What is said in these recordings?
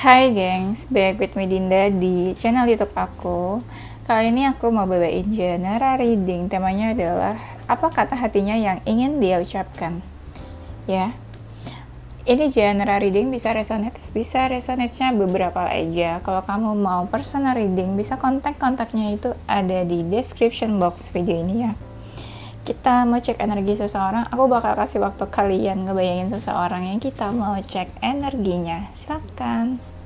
Hai gengs, back with me Dinda di channel YouTube aku. Kali ini aku mau bawain genre reading. Temanya adalah apa kata hatinya yang ingin dia ucapkan. Ya, ini genre reading bisa resonate-nya beberapa aja. Kalau kamu mau personal reading, bisa kontaknya itu ada di description box video ini ya. Kita mau cek energi seseorang, aku bakal kasih waktu kalian ngebayangin seseorang yang kita mau cek energinya. Silakan.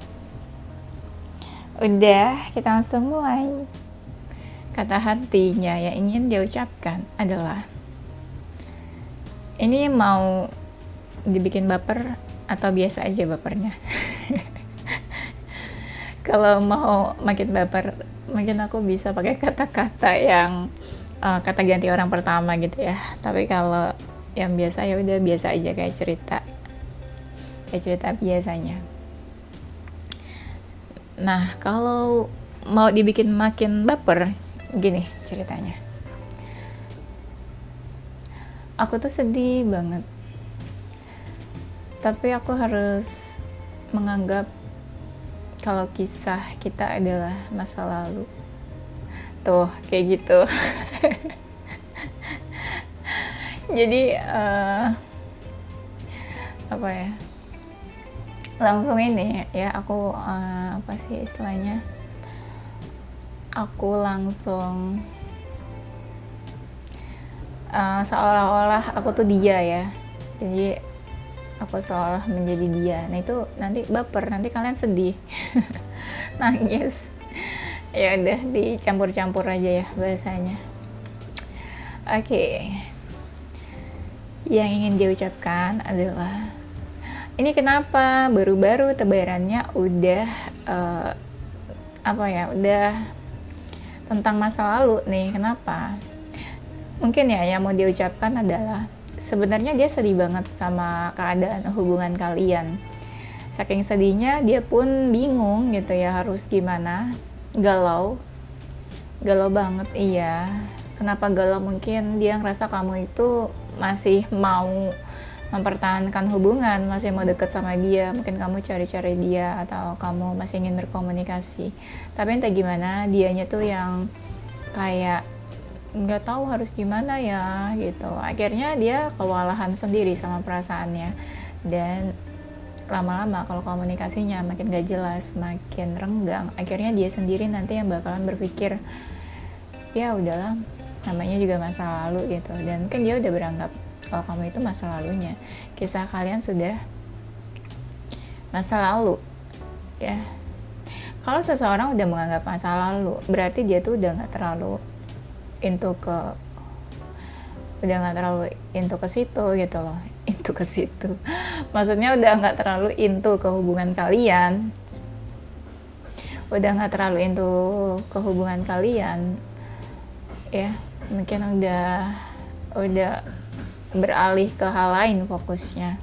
Udah, kita langsung mulai. Kata hatinya yang ingin dia ucapkan adalah, ini mau dibikin baper atau biasa aja bapernya? Kalau mau makin baper, mungkin aku bisa pakai kata-kata yang kata ganti orang pertama gitu ya. Tapi kalau yang biasa ya udah biasa aja, kayak cerita biasanya. Nah, kalau mau dibikin makin baper, gini ceritanya. Aku tuh sedih banget, tapi aku harus menganggap kalau kisah kita adalah masa lalu. Tuh, kayak gitu. Jadi apa ya, langsung ini ya, aku apa sih istilahnya, aku langsung seolah-olah aku tuh dia ya, jadi aku seolah menjadi dia. Nah itu nanti baper, nanti kalian sedih nangis, ya udah dicampur-campur aja ya bahasanya. Oke. Yang ingin dia ucapkan adalah, ini kenapa baru-baru tebarannya udah udah tentang masa lalu nih, kenapa? Mungkin ya yang mau dia ucapkan adalah, sebenarnya dia sedih banget sama keadaan hubungan kalian. Saking sedihnya dia pun bingung gitu ya, harus gimana. Galau banget. Iya, kenapa galau? Mungkin dia ngerasa kamu itu masih mau mempertahankan hubungan, masih mau deket sama dia. Mungkin kamu cari-cari dia, atau kamu masih ingin berkomunikasi, tapi entah gimana dianya tuh yang kayak nggak tahu harus gimana ya gitu. Akhirnya dia kewalahan sendiri sama perasaannya, dan lama-lama kalau komunikasinya makin gak jelas, makin renggang, akhirnya dia sendiri nanti yang bakalan berpikir, ya udahlah, namanya juga masa lalu gitu. Dan mungkin dia udah beranggap kalau kamu itu masa lalunya, kisah kalian sudah masa lalu ya. Kalau seseorang udah menganggap masa lalu, berarti dia tuh udah nggak terlalu into ke situ gitu loh. Into ke situ maksudnya udah nggak terlalu into ke hubungan kalian, ya. Mungkin udah beralih ke hal lain fokusnya.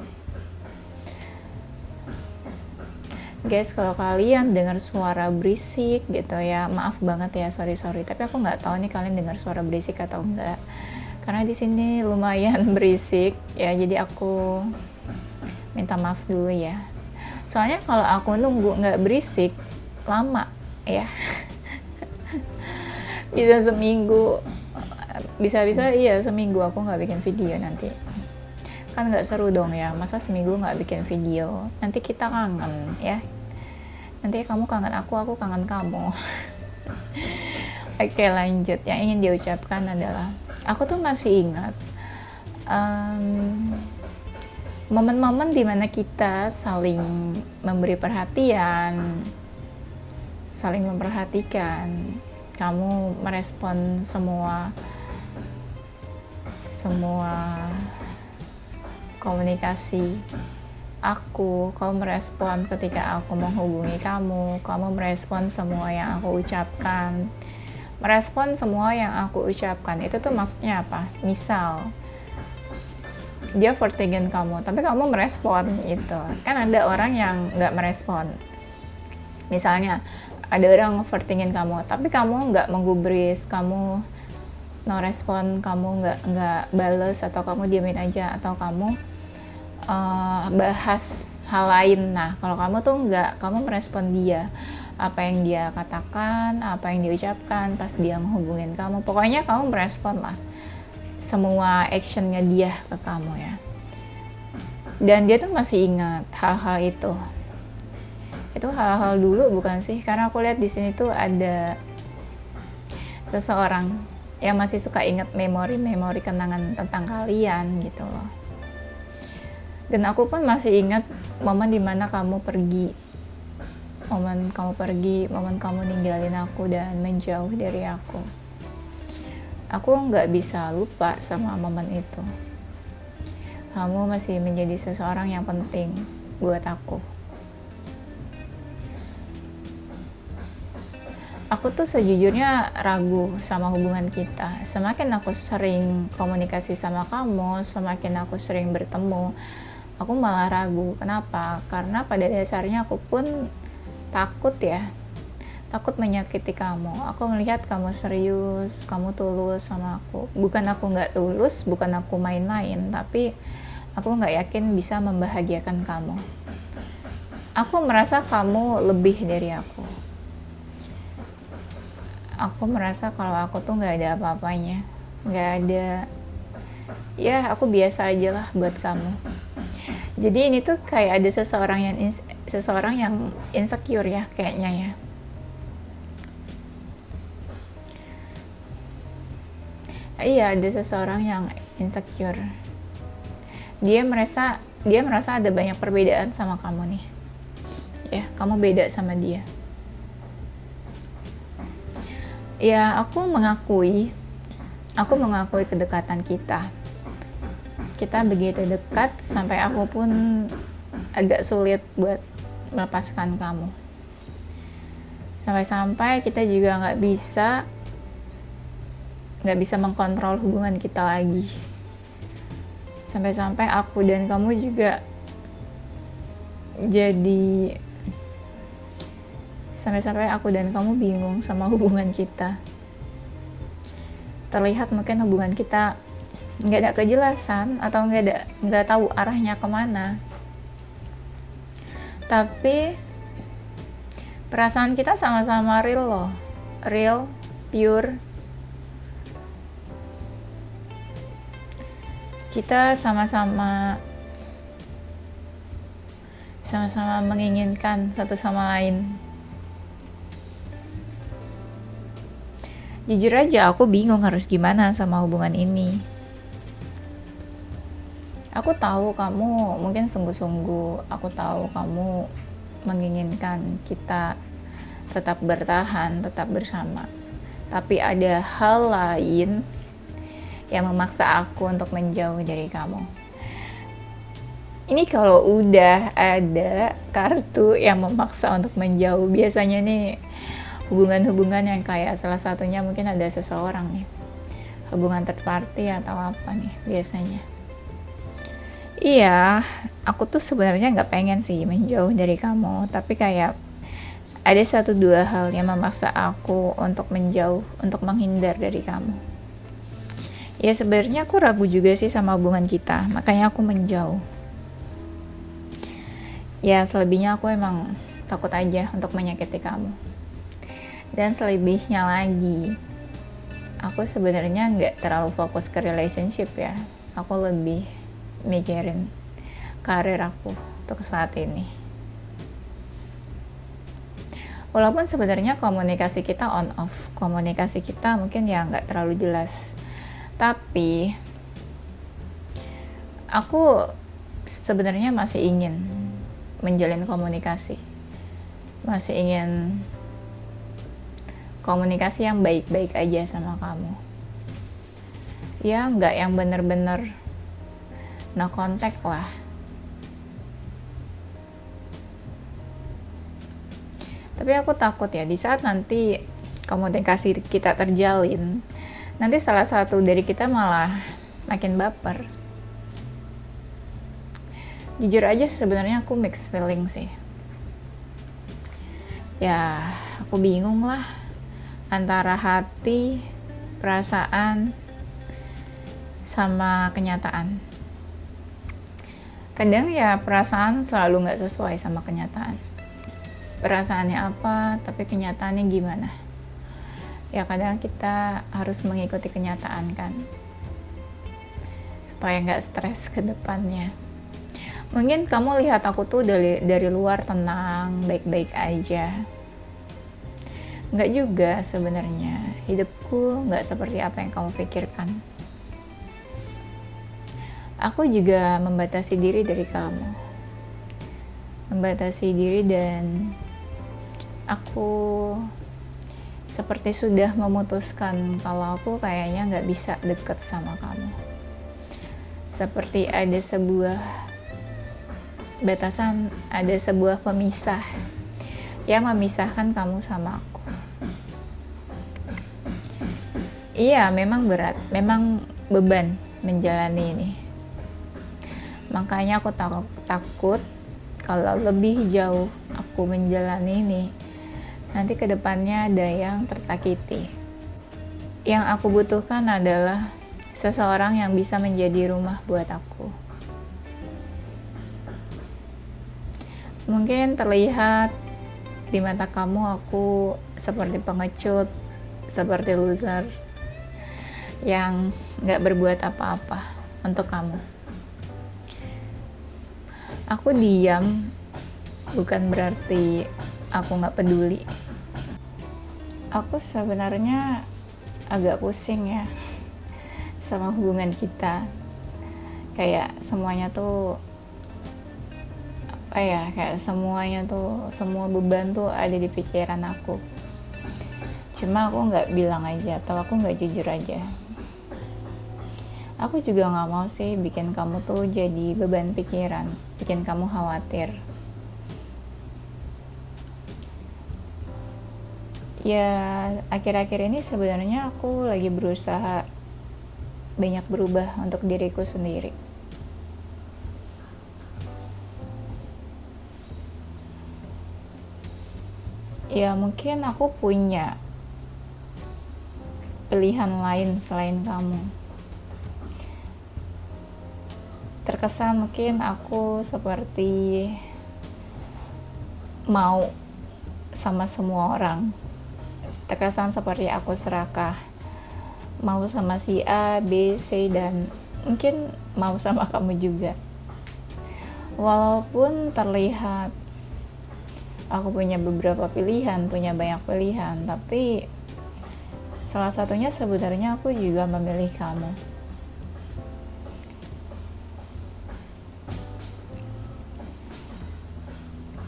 Guys, kalau kalian dengar suara berisik gitu ya, maaf banget ya, sorry, tapi aku nggak tahu nih kalian dengar suara berisik atau enggak, karena di sini lumayan berisik ya, jadi aku minta maaf dulu ya. Soalnya kalau aku nunggu nggak berisik lama ya, bisa seminggu, bisa iya seminggu aku nggak bikin video, nanti kan nggak seru dong ya. Masa seminggu nggak bikin video, nanti kita kangen ya, nanti kamu kangen aku kangen kamu. Oke, lanjut. Yang ingin dia ucapkan adalah, aku tuh masih ingat momen-momen dimana kita saling memberi perhatian, saling memperhatikan. Kamu merespon semua komunikasi aku, kamu merespon ketika aku menghubungi kamu merespon semua yang aku ucapkan. Itu tuh maksudnya apa? Misal dia overthinking kamu, tapi kamu merespon itu. Kan ada orang yang nggak merespon. Misalnya ada orang overthinking kamu, tapi kamu nggak menggubris, kamu no respon, kamu nggak bales, atau kamu diamin aja, atau kamu bahas hal lain. Nah, kalau kamu tuh enggak, kamu merespon dia, apa yang dia katakan, apa yang dia ucapkan pas dia ngehubungin kamu. Pokoknya kamu merespon lah semua actionnya dia ke kamu ya. Dan dia tuh masih ingat hal-hal itu. Itu hal-hal dulu bukan sih? Karena aku lihat di sini tuh ada seseorang yang masih suka ingat memori-memori kenangan tentang kalian gitu loh. Dan aku pun masih ingat momen dimana kamu pergi, momen kamu ninggalin aku dan menjauh dari aku. Aku nggak bisa lupa sama momen itu. Kamu masih menjadi seseorang yang penting buat aku. Aku tuh sejujurnya ragu sama hubungan kita. Semakin aku sering komunikasi sama kamu, semakin aku sering bertemu, aku malah ragu. Kenapa? Karena pada dasarnya aku pun takut ya. Takut menyakiti kamu. Aku melihat kamu serius, kamu tulus sama aku. Bukan aku nggak tulus, bukan aku main-main, tapi aku nggak yakin bisa membahagiakan kamu. Aku merasa kamu lebih dari aku. Aku merasa kalau aku tuh nggak ada apa-apanya. Nggak ada, ya aku biasa aja lah buat kamu. Jadi ini tuh kayak ada seseorang yang insecure ya kayaknya ya. Iya, ada seseorang yang insecure. Dia merasa ada banyak perbedaan sama kamu nih. Ya, kamu beda sama dia. Ya, aku mengakui kedekatan kita. Kita begitu dekat sampai aku pun agak sulit buat melepaskan kamu. Sampai-sampai kita juga nggak bisa mengkontrol hubungan kita lagi. Sampai-sampai aku dan kamu juga sampai aku dan kamu bingung sama hubungan kita. Terlihat mungkin hubungan kita nggak ada kejelasan atau nggak tahu arahnya kemana. Tapi perasaan kita sama-sama real loh, real, pure. Kita sama-sama menginginkan satu sama lain. Jujur aja aku bingung harus gimana sama hubungan ini. Aku tahu kamu mungkin sungguh-sungguh, aku tahu kamu menginginkan kita tetap bertahan, tetap bersama. Tapi ada hal lain yang memaksa aku untuk menjauh dari kamu. Ini kalau udah ada kartu yang memaksa untuk menjauh, biasanya nih hubungan-hubungan yang kayak salah satunya mungkin ada seseorang nih, hubungan third party atau apa nih biasanya. Iya, aku tuh sebenarnya nggak pengen sih menjauh dari kamu, tapi kayak ada 1-2 hal yang memaksa aku untuk menjauh, untuk menghindar dari kamu. Ya sebenarnya aku ragu juga sih sama hubungan kita, makanya aku menjauh. Ya selebihnya aku emang takut aja untuk menyakiti kamu. Dan selebihnya lagi, aku sebenarnya nggak terlalu fokus ke relationship ya. Aku lebih mikirin karir aku untuk saat ini. Walaupun sebenarnya komunikasi kita on off, komunikasi kita mungkin ya nggak terlalu jelas. Tapi aku sebenarnya masih ingin menjalin komunikasi. Masih ingin komunikasi yang baik-baik aja sama kamu. Ya nggak yang bener-bener no contact lah. Tapi aku takut ya di saat nanti komunikasi kita terjalin, nanti salah satu dari kita malah makin baper. Jujur aja sebenarnya aku mixed feeling sih. Ya aku bingung lah antara hati, perasaan, sama kenyataan. Kadang ya perasaan selalu nggak sesuai sama kenyataan. Perasaannya apa, tapi kenyataannya gimana? Ya kadang kita harus mengikuti kenyataan kan, supaya nggak stres ke depannya. Mungkin kamu lihat aku tuh dari luar tenang, baik-baik aja. Nggak juga sebenarnya. Hidupku nggak seperti apa yang kamu pikirkan. Aku juga membatasi diri dari kamu. Membatasi diri dan aku seperti sudah memutuskan kalau aku kayaknya nggak bisa deket sama kamu. Seperti ada sebuah batasan, ada sebuah pemisah yang memisahkan kamu sama aku. Iya, memang berat, memang beban menjalani ini. Makanya aku takut kalau lebih jauh aku menjalani ini, nanti kedepannya ada yang tersakiti. Yang aku butuhkan adalah seseorang yang bisa menjadi rumah buat aku. Mungkin terlihat di mata kamu aku seperti pengecut, seperti loser yang gak berbuat apa-apa untuk kamu. Aku diam bukan berarti aku gak peduli. Aku sebenarnya agak pusing ya sama hubungan kita. Kayak semuanya tuh kayak semuanya tuh, semua beban tuh ada di pikiran aku. Cuma aku nggak bilang aja, atau aku nggak jujur aja. Aku juga nggak mau sih bikin kamu tuh jadi beban pikiran, bikin kamu khawatir. Ya akhir-akhir ini sebenarnya aku lagi berusaha banyak berubah untuk diriku sendiri. Ya mungkin aku punya pilihan lain selain kamu. Terkesan mungkin aku seperti mau sama semua orang. Terkesan seperti aku serakah. Mau sama si A, B, C, dan mungkin mau sama kamu juga. Walaupun terlihat aku punya beberapa pilihan, punya banyak pilihan, tapi salah satunya sebenarnya aku juga memilih kamu.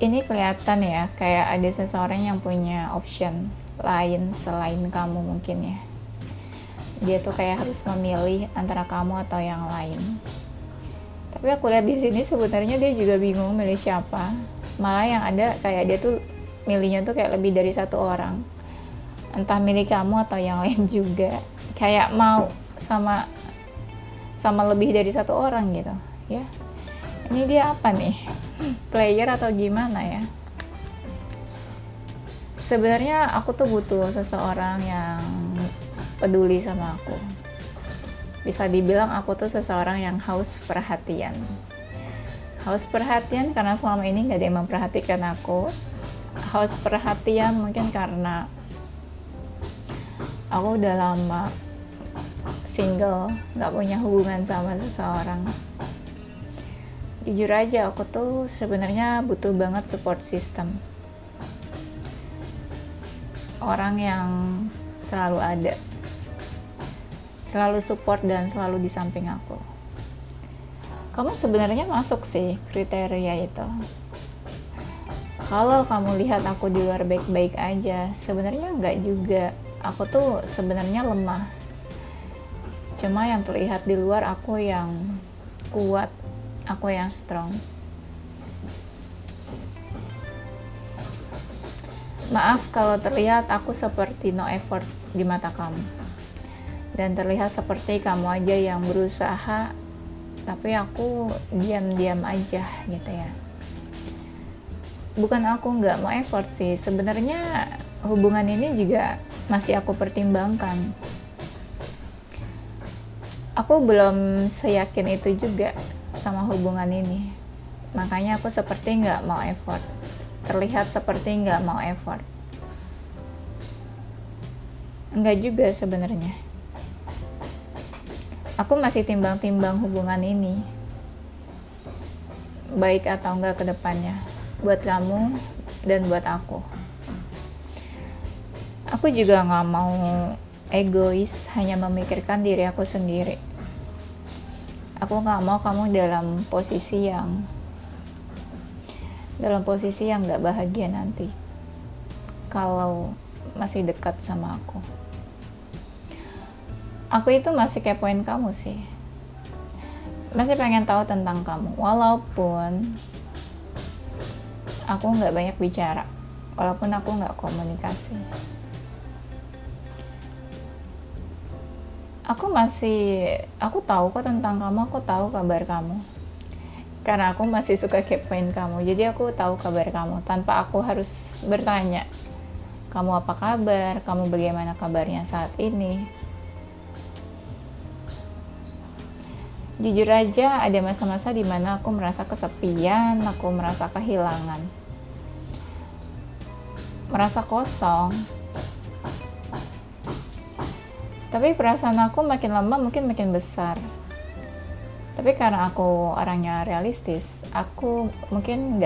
Ini kelihatan ya, kayak ada seseorang yang punya option lain selain kamu mungkin ya. Dia tuh kayak harus memilih antara kamu atau yang lain. Tapi aku lihat di sini sebenarnya dia juga bingung milih siapa. Malah yang ada kayak dia tuh milihnya tuh kayak lebih dari satu orang. Entah milih kamu atau yang lain juga. Kayak mau sama lebih dari satu orang gitu, ya. Ini dia apa nih? Player atau gimana ya? Sebenarnya aku tuh butuh seseorang yang peduli sama aku. Bisa dibilang aku tuh seseorang yang haus perhatian. Haus perhatian karena selama ini gak ada yang memperhatikan aku. Haus perhatian mungkin karena aku udah lama single, gak punya hubungan sama seseorang. Jujur aja aku tuh sebenarnya butuh banget support system. Orang yang selalu ada, selalu support dan selalu di samping aku. Kamu sebenarnya masuk sih kriteria itu. Kalau kamu lihat aku di luar baik-baik aja, sebenarnya enggak juga. Aku tuh sebenarnya lemah. Cuma yang terlihat di luar aku yang kuat, aku yang strong. Maaf kalau terlihat aku seperti no effort di mata kamu. Dan terlihat seperti kamu aja yang berusaha, tapi aku diam-diam aja gitu ya. Bukan aku nggak mau effort sih, sebenarnya hubungan ini juga masih aku pertimbangkan. Aku belum seyakin itu juga sama hubungan ini. Makanya aku seperti nggak mau effort. Terlihat seperti nggak mau effort. Enggak juga sebenarnya. Aku masih timbang-timbang hubungan ini, baik atau enggak ke depannya, buat kamu dan buat aku. Aku juga nggak mau egois hanya memikirkan diri aku sendiri. Aku nggak mau kamu dalam posisi yang nggak bahagia nanti kalau masih dekat sama aku. Aku itu masih kepoin kamu sih, masih pengen tahu tentang kamu, walaupun aku nggak banyak bicara, walaupun aku nggak komunikasi. Aku tahu kok tentang kamu, aku tahu kabar kamu. Karena aku masih suka kepoin kamu, jadi aku tahu kabar kamu tanpa aku harus bertanya, kamu apa kabar, kamu bagaimana kabarnya saat ini. Jujur aja ada masa-masa dimana aku merasa kesepian, aku merasa kehilangan, merasa kosong. Tapi perasaan aku makin lama mungkin makin besar. Tapi karena aku orangnya realistis, aku mungkin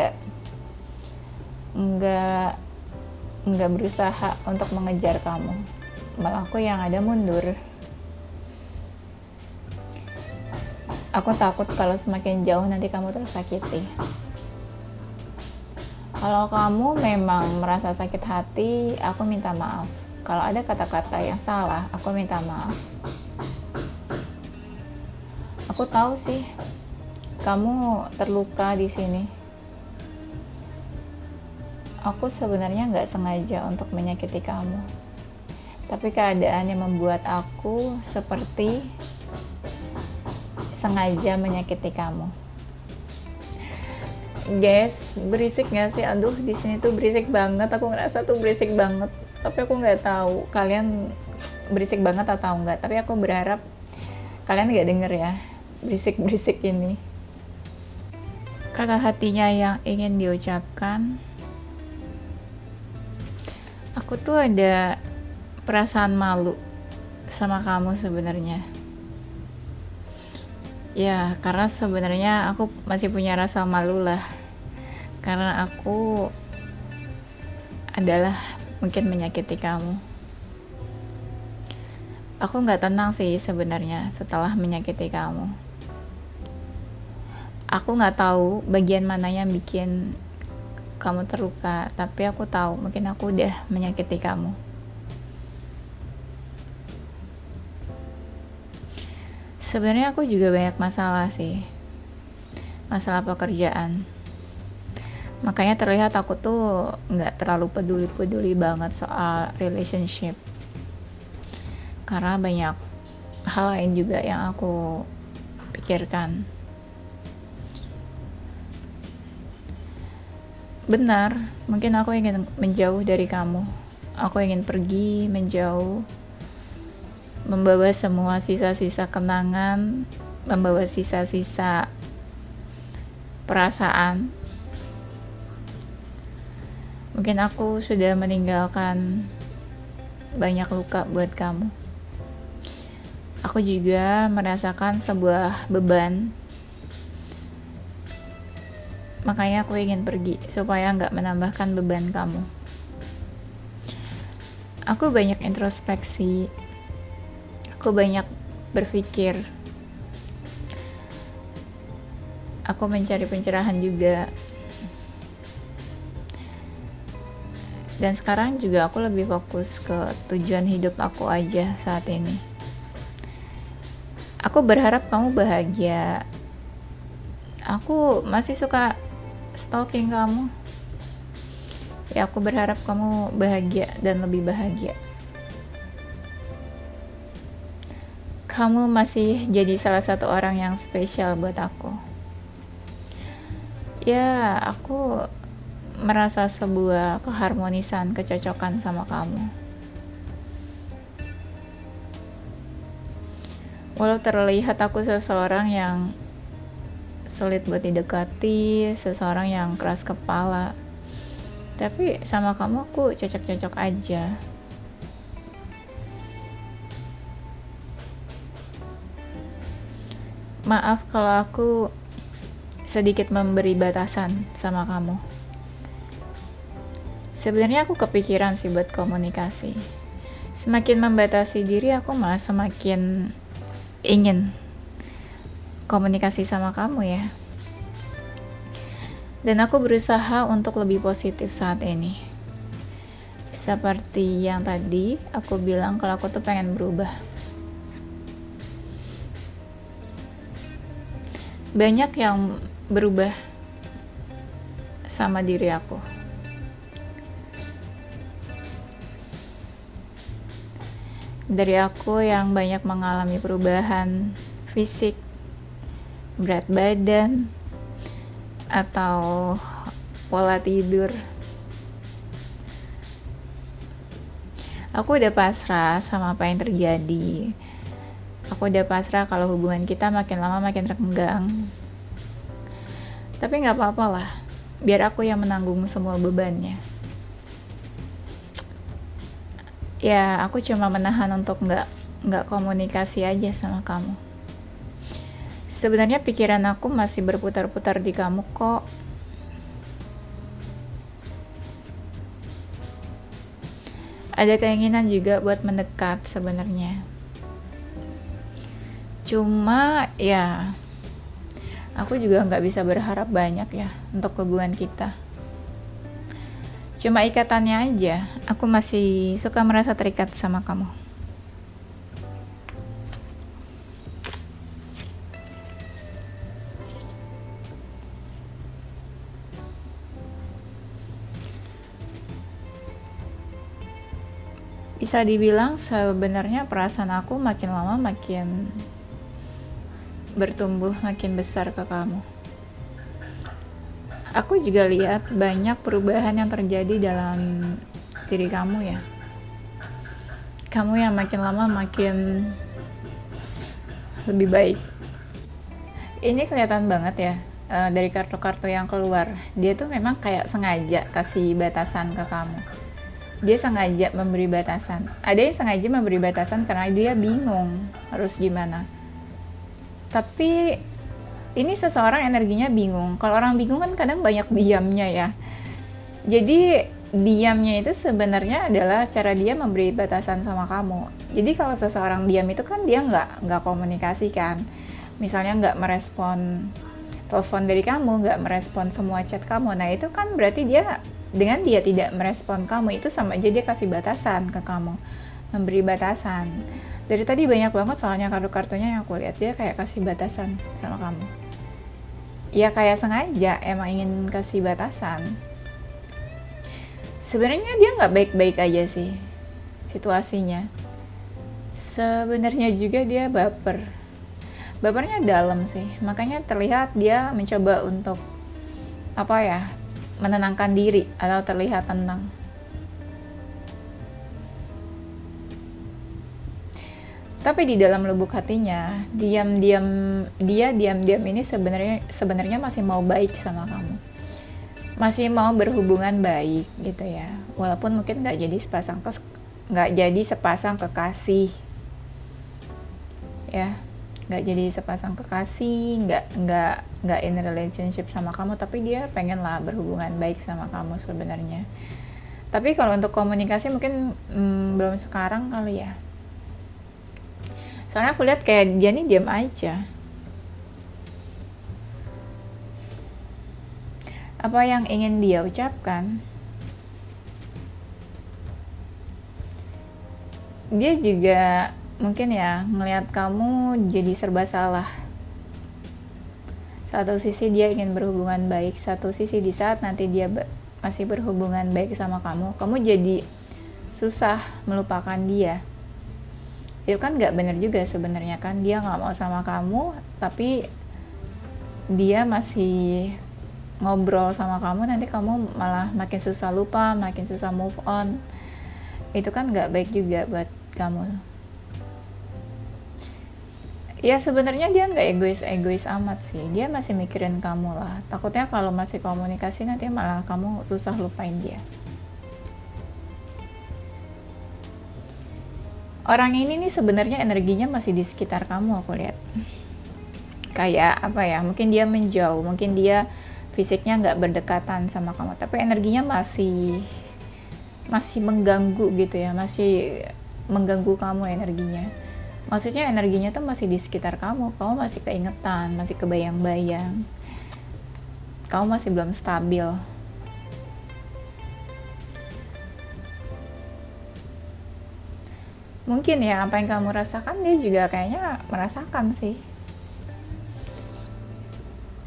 nggak berusaha untuk mengejar kamu. Malah aku yang ada mundur. Aku takut kalau semakin jauh nanti kamu tersakiti. Kalau kamu memang merasa sakit hati, aku minta maaf. Kalau ada kata-kata yang salah, aku minta maaf. Aku tahu sih, kamu terluka di sini. Aku sebenarnya nggak sengaja untuk menyakiti kamu. Tapi keadaan yang membuat aku seperti sengaja menyakiti kamu. Guys, berisik nggak sih? Aduh, di sini tuh berisik banget. Aku ngerasa tuh berisik banget. Tapi aku nggak tahu kalian berisik banget atau enggak. Tapi aku berharap kalian nggak denger ya berisik-berisik ini. Kata hatinya yang ingin diucapkan, aku tuh ada perasaan malu sama kamu sebenarnya. Ya, karena sebenarnya aku masih punya rasa malu lah. Karena aku adalah mungkin menyakiti kamu. Aku nggak tenang sih sebenarnya setelah menyakiti kamu. Aku nggak tahu bagian mana yang bikin kamu terluka, tapi aku tahu mungkin aku udah menyakiti kamu. Sebenarnya aku juga banyak masalah sih, masalah pekerjaan. Makanya terlihat aku tuh nggak terlalu peduli banget soal relationship. Karena banyak hal lain juga yang aku pikirkan. Benar, mungkin aku ingin menjauh dari kamu. Aku ingin pergi, menjauh, membawa semua sisa-sisa kenangan, membawa sisa-sisa perasaan. Mungkin aku sudah meninggalkan banyak luka buat kamu. Aku juga merasakan sebuah beban. Makanya aku ingin pergi supaya nggak menambahkan beban kamu. Aku banyak introspeksi. Aku banyak berpikir. Aku mencari pencerahan juga. Dan sekarang juga aku lebih fokus ke tujuan hidup aku aja saat ini. Aku berharap kamu bahagia. Aku masih suka stalking kamu. Ya, aku berharap kamu bahagia dan lebih bahagia. Kamu masih jadi salah satu orang yang spesial buat aku. Ya, aku merasa sebuah keharmonisan, kecocokan sama kamu. Walau terlihat aku seseorang yang sulit buat didekati, seseorang yang keras kepala. Tapi sama kamu aku cocok-cocok aja. Maaf kalau aku sedikit memberi batasan sama kamu. Sebenarnya aku kepikiran sih buat komunikasi. Semakin membatasi diri, aku malah semakin ingin komunikasi sama kamu ya. Dan aku berusaha untuk lebih positif saat ini. Seperti yang tadi aku bilang kalau aku tuh pengen berubah. Banyak yang berubah sama diri aku. Dari aku yang banyak mengalami perubahan fisik, berat badan, atau pola tidur. Aku udah pasrah sama apa yang terjadi. Aku udah pasrah kalau hubungan kita makin lama makin renggang. Tapi gak apa-apa lah, biar aku yang menanggung semua bebannya. Ya, aku cuma menahan untuk nggak komunikasi aja sama kamu. Sebenarnya pikiran aku masih berputar-putar di kamu kok. Ada keinginan juga buat mendekat sebenarnya. Cuma ya, aku juga nggak bisa berharap banyak ya untuk hubungan kita. Cuma ikatannya aja, aku masih suka merasa terikat sama kamu. Bisa dibilang sebenarnya perasaan aku makin lama makin bertumbuh, makin besar ke kamu. Aku juga lihat banyak perubahan yang terjadi dalam diri kamu ya. Kamu yang makin lama makin lebih baik. Ini kelihatan banget ya dari kartu-kartu yang keluar. Dia tuh memang kayak sengaja kasih batasan ke kamu. Dia sengaja memberi batasan. Ada yang sengaja memberi batasan karena dia bingung harus gimana. Tapi ini seseorang energinya bingung. Kalau orang bingung kan kadang banyak diamnya ya. Jadi diamnya itu sebenarnya adalah cara dia memberi batasan sama kamu. Jadi kalau seseorang diam itu kan dia nggak komunikasi kan. Misalnya nggak merespon telepon dari kamu, nggak merespon semua chat kamu. Nah itu kan berarti dengan dia tidak merespon kamu itu sama aja dia kasih batasan ke kamu, memberi batasan. Dari tadi banyak banget soalnya kartu-kartunya yang aku lihat dia kayak kasih batasan sama kamu. Ya kayak sengaja emang ingin kasih batasan. Sebenarnya dia nggak baik-baik aja sih situasinya. Sebenarnya juga dia bapernya dalam sih. Makanya terlihat dia mencoba untuk menenangkan diri atau terlihat tenang. Tapi di dalam lubuk hatinya, diam-diam ini sebenarnya masih mau baik sama kamu. Masih mau berhubungan baik gitu ya. Walaupun mungkin nggak jadi sepasang kekasih. Ya, nggak jadi sepasang kekasih, nggak in relationship sama kamu, tapi dia pengen lah berhubungan baik sama kamu sebenarnya. Tapi kalau untuk komunikasi mungkin belum sekarang kali ya. Soalnya aku lihat kayak dia nih diam aja. Apa yang ingin dia ucapkan? Dia juga mungkin ya ngelihat kamu jadi serba salah. Satu sisi dia ingin berhubungan baik, satu sisi di saat nanti dia masih berhubungan baik sama kamu jadi susah melupakan dia. Itu kan nggak benar juga sebenarnya kan, dia nggak mau sama kamu tapi dia masih ngobrol sama kamu, nanti kamu malah makin susah lupa, makin susah move on. Itu kan nggak baik juga buat kamu. Ya sebenarnya dia nggak egois amat sih, dia masih mikirin kamu lah. Takutnya kalau masih komunikasi nanti malah kamu susah lupain dia. Orang ini nih sebenarnya energinya masih di sekitar kamu, aku lihat. Kayak apa ya, mungkin dia menjauh, mungkin dia fisiknya nggak berdekatan sama kamu, tapi energinya masih mengganggu gitu ya, masih mengganggu kamu energinya. Maksudnya energinya tuh masih di sekitar kamu masih keingetan, masih kebayang-bayang, kamu masih belum stabil. Mungkin ya apa yang kamu rasakan dia juga kayaknya merasakan sih.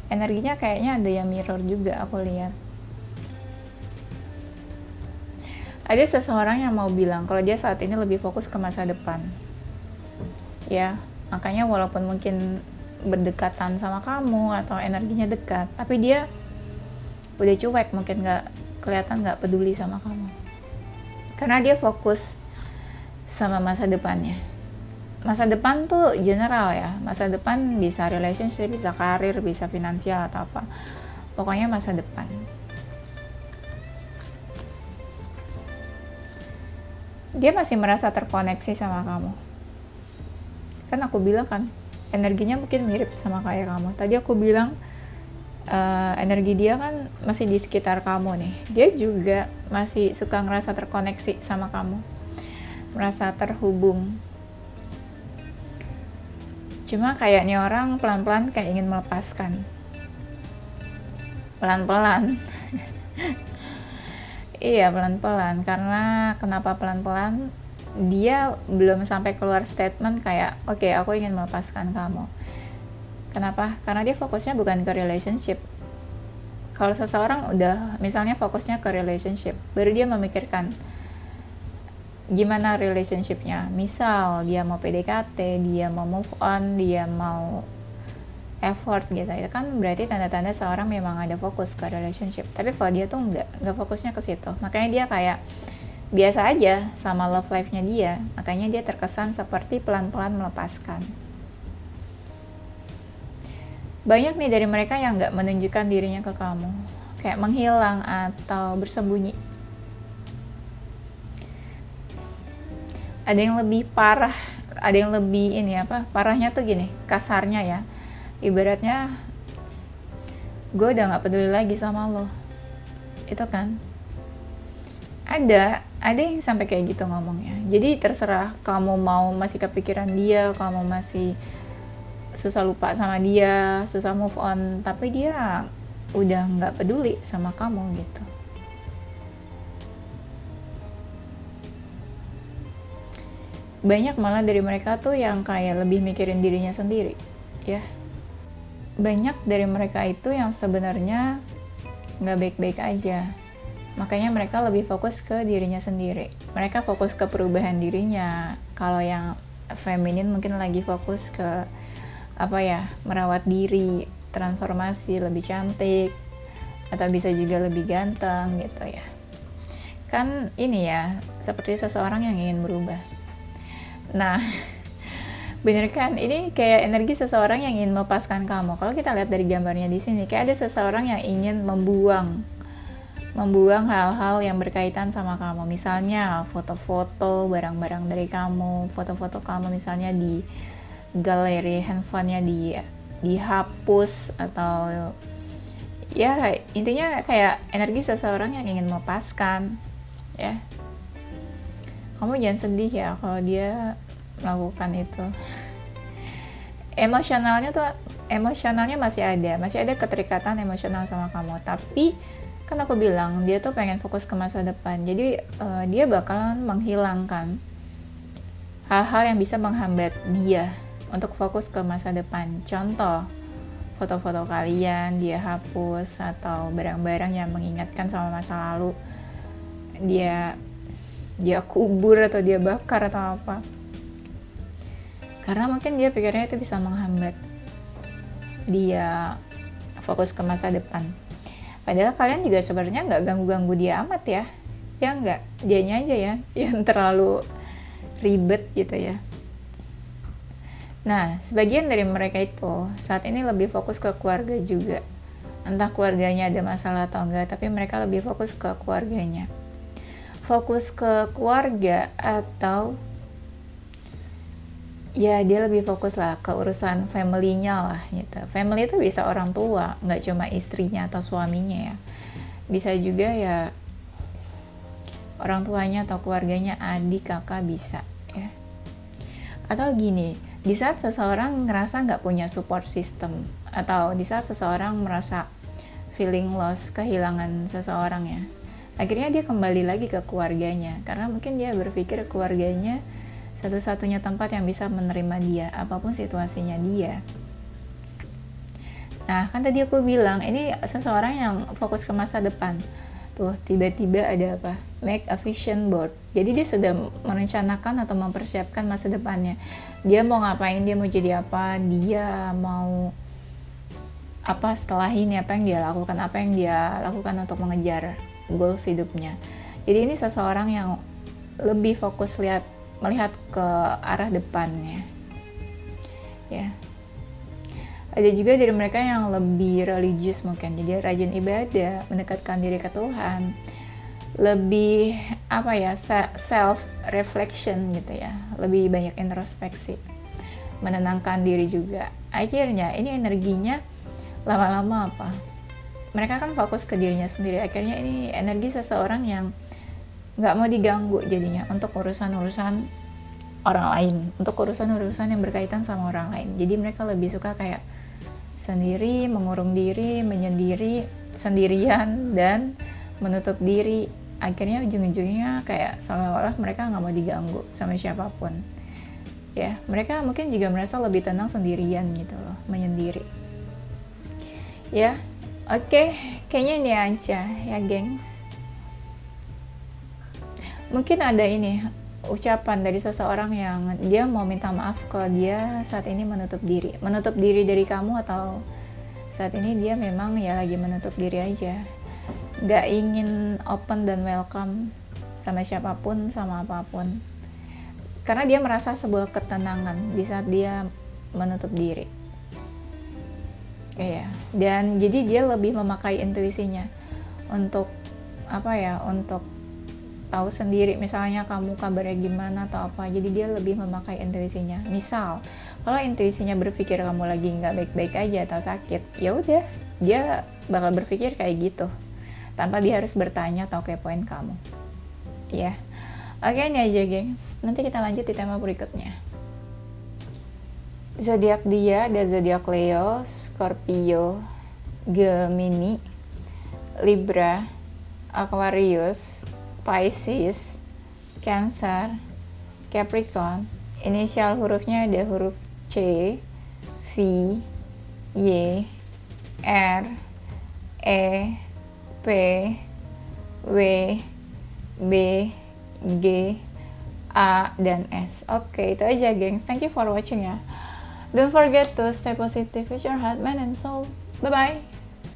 Energinya kayaknya ada yang mirror juga, aku lihat. Ada seseorang yang mau bilang kalau dia saat ini lebih fokus ke masa depan. Ya, makanya walaupun mungkin berdekatan sama kamu atau energinya dekat, tapi dia udah cuek, mungkin kelihatan nggak peduli sama kamu. Karena dia fokus sama masa depannya. Masa depan tuh general ya, masa depan bisa relationship, bisa karir, bisa finansial atau apa. Pokoknya masa depan. Dia masih merasa terkoneksi sama kamu. Kan aku bilang kan, energinya mungkin mirip sama kayak kamu. Tadi aku bilang energi dia kan masih di sekitar kamu nih. Dia juga masih suka ngerasa terkoneksi sama kamu, merasa terhubung. Cuma kayaknya orang pelan-pelan kayak ingin melepaskan. Pelan-pelan. Iya, pelan-pelan. Karena kenapa pelan-pelan? Dia belum sampai keluar statement kayak oke, aku ingin melepaskan kamu. Kenapa? Karena dia fokusnya bukan ke relationship. Kalau seseorang udah misalnya fokusnya ke relationship, baru dia memikirkan gimana relationshipnya. Misal dia mau PDKT, dia mau move on, dia mau effort gitu, itu kan berarti tanda-tanda seorang memang ada fokus ke relationship. Tapi kalau dia tuh nggak fokusnya ke situ, makanya dia kayak biasa aja sama love life-nya dia, makanya dia terkesan seperti pelan-pelan melepaskan. Banyak nih dari mereka yang nggak menunjukkan dirinya ke kamu, kayak menghilang atau bersembunyi. Ada yang lebih parah, ada yang lebih parahnya tuh gini, kasarnya ya, ibaratnya gue udah nggak peduli lagi sama lo, itu kan ada yang sampai kayak gitu ngomongnya. Jadi terserah kamu mau masih kepikiran dia, kamu masih susah lupa sama dia, susah move on, tapi dia udah nggak peduli sama kamu gitu. Banyak malah dari mereka tuh yang kayak lebih mikirin dirinya sendiri ya. Banyak dari mereka itu yang sebenarnya nggak baik-baik aja, makanya mereka lebih fokus ke dirinya sendiri. Mereka fokus ke perubahan dirinya. Kalau yang feminin mungkin lagi fokus ke merawat diri, transformasi, lebih cantik, atau bisa juga lebih ganteng gitu ya. Kan ini ya, seperti seseorang yang ingin berubah. Nah, bener kan? Ini kayak energi seseorang yang ingin melepaskan kamu. Kalau kita lihat dari gambarnya di sini, kayak ada seseorang yang ingin membuang hal-hal yang berkaitan sama kamu. Misalnya foto-foto barang-barang dari kamu, foto-foto kamu misalnya di galeri handphonenya dihapus, atau ya intinya kayak energi seseorang yang ingin melepaskan ya. Kamu jangan sedih ya kalau dia melakukan itu. Emosionalnya masih ada keterikatan emosional sama kamu, tapi kan aku bilang dia tuh pengen fokus ke masa depan. Jadi dia bakalan menghilangkan hal-hal yang bisa menghambat dia untuk fokus ke masa depan. Contoh, foto-foto kalian dia hapus, atau barang-barang yang mengingatkan sama masa lalu dia kubur atau dia bakar atau apa. Karena mungkin dia pikirnya itu bisa menghambat dia fokus ke masa depan. Padahal kalian juga sebenarnya nggak ganggu-ganggu dia amat ya. Ya nggak, dianya aja ya yang terlalu ribet gitu ya. Nah, sebagian dari mereka itu saat ini lebih fokus ke keluarga juga. Entah keluarganya ada masalah atau enggak, tapi mereka lebih fokus ke keluarganya. Fokus ke keluarga atau ya dia lebih fokus lah ke urusan family-nya lah gitu. Family itu bisa orang tua, nggak cuma istrinya atau suaminya ya. Bisa juga ya orang tuanya atau keluarganya, adik, kakak bisa ya. Atau gini, di saat seseorang ngerasa nggak punya support system, atau di saat seseorang merasa feeling loss, kehilangan seseorang ya, akhirnya dia kembali lagi ke keluarganya, karena mungkin dia berpikir keluarganya satu-satunya tempat yang bisa menerima dia, apapun situasinya dia. Nah, kan tadi aku bilang, ini seseorang yang fokus ke masa depan. Tuh, tiba-tiba ada apa? Make a vision board. Jadi dia sudah merencanakan atau mempersiapkan masa depannya. Dia mau ngapain, dia mau jadi apa, dia mau apa setelah ini, apa yang dia lakukan untuk mengejar goals hidupnya. Jadi ini seseorang yang lebih fokus melihat ke arah depannya. Ya. Ada juga dari mereka yang lebih religius mungkin, jadi rajin ibadah, mendekatkan diri ke Tuhan, lebih apa ya, self reflection gitu ya, lebih banyak introspeksi, menenangkan diri juga. Akhirnya ini energinya lama-lama apa? Mereka kan fokus ke dirinya sendiri. Akhirnya ini energi seseorang yang nggak mau diganggu jadinya untuk urusan-urusan orang lain, untuk urusan-urusan yang berkaitan sama orang lain. Jadi mereka lebih suka kayak sendiri, mengurung diri, menyendiri, sendirian, dan menutup diri. Akhirnya ujung-ujungnya kayak seolah-olah mereka nggak mau diganggu sama siapapun. Ya, mereka mungkin juga merasa lebih tenang sendirian gitu loh, menyendiri. Ya, oke, kayaknya ini aja ya, gengs. Mungkin ada ini ucapan dari seseorang yang dia mau minta maaf kalau dia saat ini menutup diri dari kamu, atau saat ini dia memang ya lagi menutup diri aja, nggak ingin open dan welcome sama siapapun, sama apapun, karena dia merasa sebuah ketenangan di saat dia menutup diri. Iya, dan jadi dia lebih memakai intuisinya untuk apa ya, untuk tahu sendiri misalnya kamu kabarnya gimana atau apa. Jadi dia lebih memakai intuisinya. Misal kalau intuisinya berpikir kamu lagi nggak baik-baik aja atau sakit, ya udah dia bakal berpikir kayak gitu tanpa dia harus bertanya atau kepoin kamu ya. Oke, ini aja gengs, nanti kita lanjut di tema berikutnya. Zodiak dia ada zodiak Leo, Scorpio, Gemini, Libra, Aquarius, Pisces, Cancer, Capricorn. Inisial hurufnya ada huruf C, V, Y, R, E, P, W, B, G, A, dan S. Oke, itu aja gengs. Thank you for watching ya. Don't forget to stay positive with your heart, mind, and soul. Bye-bye.